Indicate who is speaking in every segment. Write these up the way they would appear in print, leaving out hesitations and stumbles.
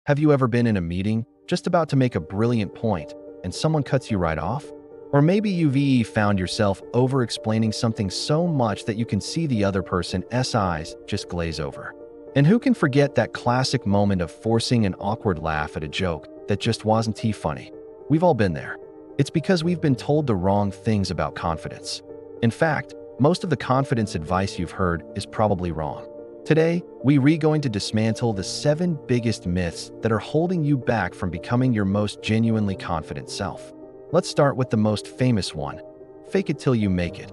Speaker 1: Have you ever been in a meeting, just about to make a brilliant point, and someone cuts you right off? Or maybe you've found yourself over-explaining something so much that you can see the other person's eyes just glaze over. And who can forget that classic moment of forcing an awkward laugh at a joke that just wasn't too funny? We've all been there. It's because we've been told the wrong things about confidence. In fact, most of the confidence advice you've heard is probably wrong. Today, we're going to dismantle the 7 biggest myths that are holding you back from becoming your most genuinely confident self. Let's start with the most famous one: fake it till you make it.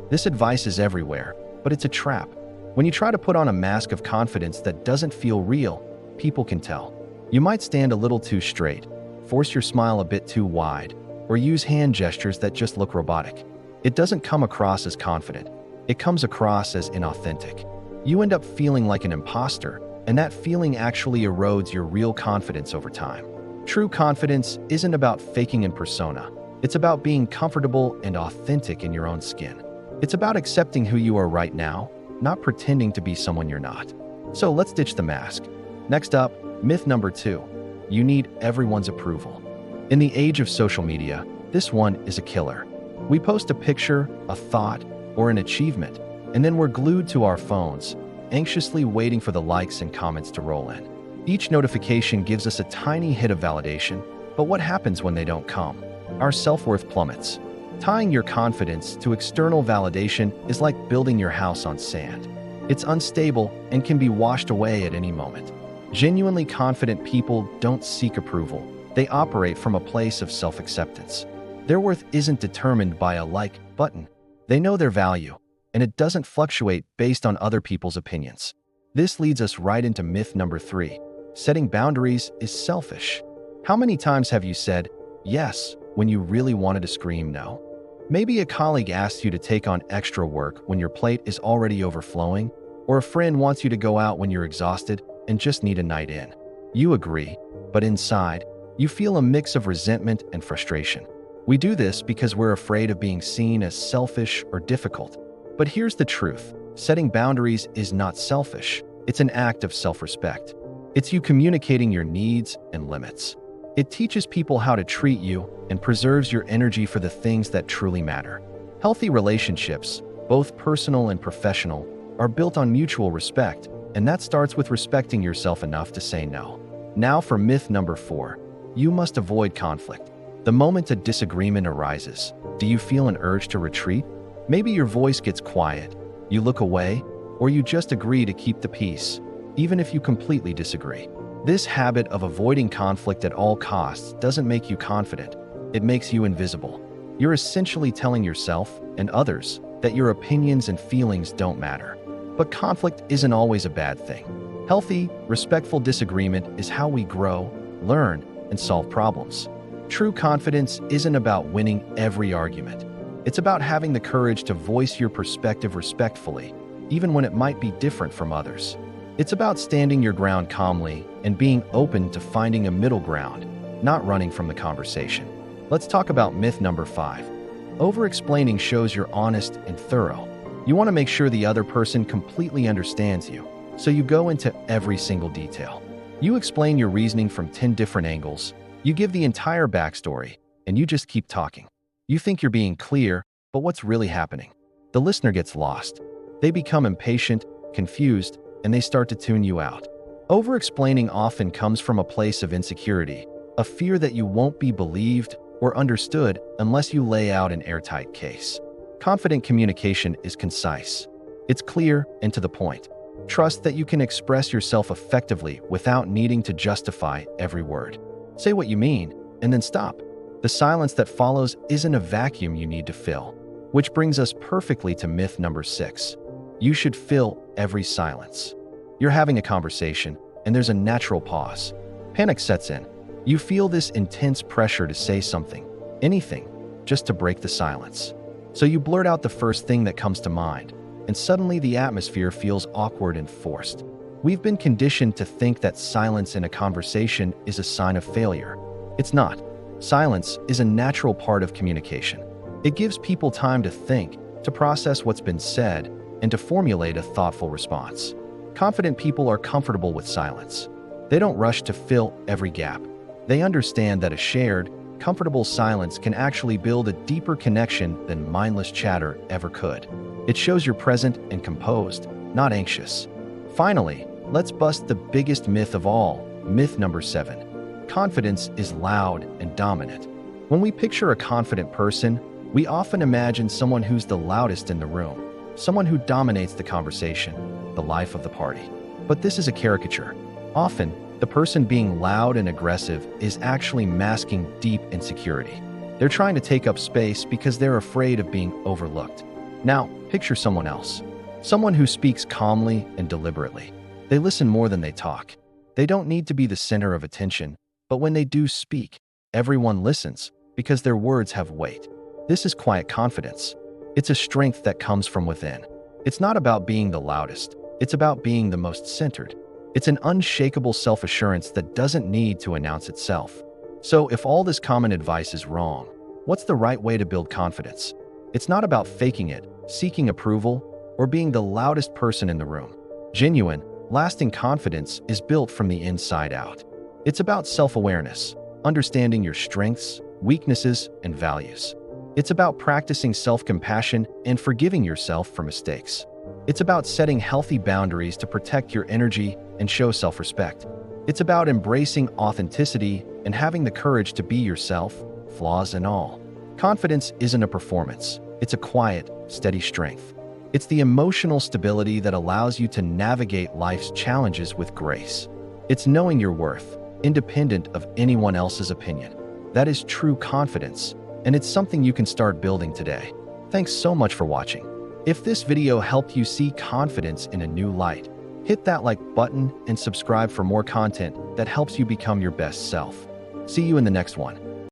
Speaker 1: This advice is everywhere, but it's a trap. When you try to put on a mask of confidence that doesn't feel real, people can tell. You might stand a little too straight, force your smile a bit too wide, or use hand gestures that just look robotic. It doesn't come across as confident. It comes across as inauthentic. You end up feeling like an imposter, and that feeling actually erodes your real confidence over time. True confidence isn't about faking in persona. It's about being comfortable and authentic in your own skin. It's about accepting who you are right now, not pretending to be someone you're not. So let's ditch the mask. Next up, myth number 2. You need everyone's approval. In the age of social media, this one is a killer. We post a picture, a thought, or an achievement, and then we're glued to our phones, anxiously waiting for the likes and comments to roll in. Each notification gives us a tiny hit of validation, but what happens when they don't come? Our self-worth plummets. Tying your confidence to external validation is like building your house on sand. It's unstable and can be washed away at any moment. Genuinely confident people don't seek approval. They operate from a place of self-acceptance. Their worth isn't determined by a like button. They know their value, and it doesn't fluctuate based on other people's opinions. This leads us right into myth number 3. Setting boundaries is selfish. How many times have you said yes when you really wanted to scream no? Maybe a colleague asks you to take on extra work when your plate is already overflowing, or a friend wants you to go out when you're exhausted and just need a night in. You agree, but inside, you feel a mix of resentment and frustration. We do this because we're afraid of being seen as selfish or difficult. But here's the truth: setting boundaries is not selfish. It's an act of self-respect. It's you communicating your needs and limits. It teaches people how to treat you and preserves your energy for the things that truly matter. Healthy relationships, both personal and professional, are built on mutual respect, and that starts with respecting yourself enough to say no. Now for myth number 4. You must avoid conflict. The moment a disagreement arises, do you feel an urge to retreat? Maybe your voice gets quiet, you look away, or you just agree to keep the peace, even if you completely disagree. This habit of avoiding conflict at all costs doesn't make you confident. It makes you invisible. You're essentially telling yourself and others that your opinions and feelings don't matter. But conflict isn't always a bad thing. Healthy, respectful disagreement is how we grow, learn, and solve problems. True confidence isn't about winning every argument. It's about having the courage to voice your perspective respectfully, even when it might be different from others. It's about standing your ground calmly and being open to finding a middle ground, not running from the conversation. Let's talk about myth number 5. Over-explaining shows you're honest and thorough. You want to make sure the other person completely understands you, so you go into every single detail. You explain your reasoning from 10 different angles, you give the entire backstory, and you just keep talking. You think you're being clear, but what's really happening? The listener gets lost. They become impatient, confused, and they start to tune you out. Over-explaining often comes from a place of insecurity, a fear that you won't be believed or understood unless you lay out an airtight case. Confident communication is concise. It's clear and to the point. Trust that you can express yourself effectively without needing to justify every word. Say what you mean, and then stop. The silence that follows isn't a vacuum you need to fill. Which brings us perfectly to myth number 6. You should fill every silence. You're having a conversation, and there's a natural pause. Panic sets in. You feel this intense pressure to say something, anything, just to break the silence. So you blurt out the first thing that comes to mind, and suddenly the atmosphere feels awkward and forced. We've been conditioned to think that silence in a conversation is a sign of failure. It's not. Silence is a natural part of communication. It gives people time to think, to process what's been said, and to formulate a thoughtful response. Confident people are comfortable with silence. They don't rush to fill every gap. They understand that a shared, comfortable silence can actually build a deeper connection than mindless chatter ever could. It shows you're present and composed, not anxious. Finally, let's bust the biggest myth of all, myth number 7. Confidence is loud and dominant. When we picture a confident person, we often imagine someone who's the loudest in the room, someone who dominates the conversation, the life of the party. But this is a caricature. Often, the person being loud and aggressive is actually masking deep insecurity. They're trying to take up space because they're afraid of being overlooked. Now, picture someone else. Someone who speaks calmly and deliberately. They listen more than they talk. They don't need to be the center of attention, but when they do speak, everyone listens because their words have weight. This is quiet confidence. It's a strength that comes from within. It's not about being the loudest. It's about being the most centered. It's an unshakable self-assurance that doesn't need to announce itself. So if all this common advice is wrong, what's the right way to build confidence? It's not about faking it, seeking approval, or being the loudest person in the room. Genuine, lasting confidence is built from the inside out. It's about self-awareness, understanding your strengths, weaknesses, and values. It's about practicing self-compassion and forgiving yourself for mistakes. It's about setting healthy boundaries to protect your energy and show self-respect. It's about embracing authenticity and having the courage to be yourself, flaws and all. Confidence isn't a performance. It's a quiet, steady strength. It's the emotional stability that allows you to navigate life's challenges with grace. It's knowing your worth, independent of anyone else's opinion. That is true confidence, and it's something you can start building today. Thanks so much for watching. If this video helped you see confidence in a new light, hit that like button and subscribe for more content that helps you become your best self. See you in the next one.